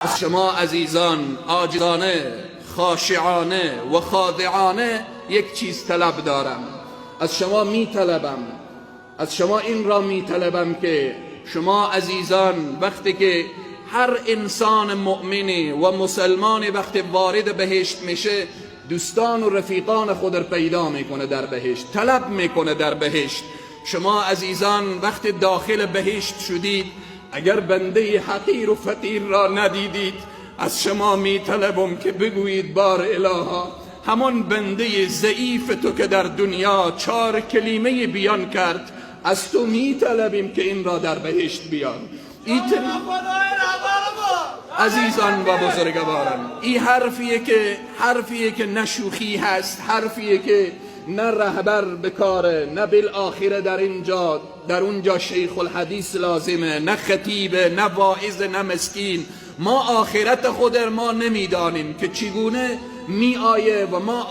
از شما عزیزان عاجزانه، خاشعانه و خاضعانه یک چیز طلب دارم. از شما از شما این را میطلبم که شما عزیزان وقتی که هر انسان مؤمنی و مسلمانی وقتی وارد بهشت میشه دوستان و رفیقان خود را پیدا میکنه در بهشت، طلب میکنه در بهشت. شما عزیزان وقتی داخل بهشت شدید اگر بنده حقیر و فقیر را ندیدید از شما میطلبم که بگویید بار الها همان بنده ضعیف تو که در دنیا 4 کلمه بیان کرد از تو میطلبیم که این را در بهشت بیان. عزیزان و بزرگواران، این حرفیه که نه شوخی هست، حرفیه که نه رهبر بکاره، نه بالآخره در اونجا شیخ الحدیث لازمه، نه خطیبه، نه واعظ، نه مسکین. ما آخرت خود ما نمیدانیم که چگونه می آیه و ما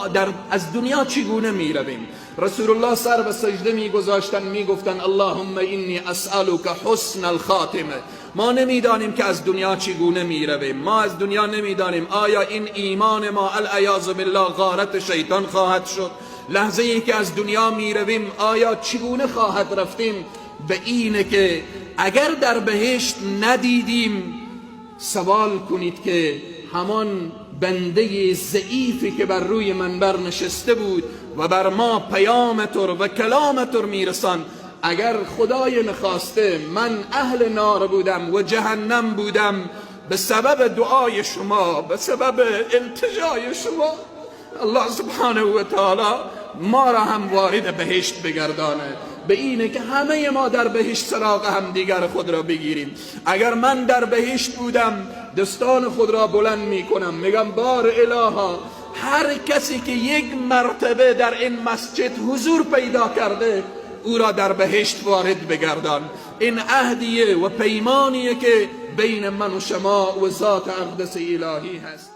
از دنیا چگونه می رویم. رسول الله سر به سجده می گذاشتن می گفتن اللهم اینی اسألک حسن الخاتمه. ما نمیدانیم که از دنیا چگونه می رویم. ما از دنیا نمیدانیم آیا این ایمان ما العیاذ بالله غارت شیطان خواهد شد. لحظه ای که از دنیا می رویم آیا چگونه خواهد رفتیم. به اینه که اگر در بهشت ندیدیم سوال کنید که همان بنده ضعیفی که بر روی منبر نشسته بود و بر ما پیام تو و کلام تو میرسان، اگر خدای نخواسته من اهل نار بودم و جهنم بودم به سبب دعای شما، به سبب التجای شما، الله سبحانه و تعالی ما را هم وارد بهشت بگردانه. به اینه که همه ما در بهشت سراغ هم دیگر خود را بگیریم. اگر من در بهشت بودم دستان خود را بلند می کنم میگم بار الها هر کسی که یک مرتبه در این مسجد حضور پیدا کرده او را در بهشت وارد بگردان. این عهدیه و پیمانیه که بین من و شما و ذات اقدس الهی هست.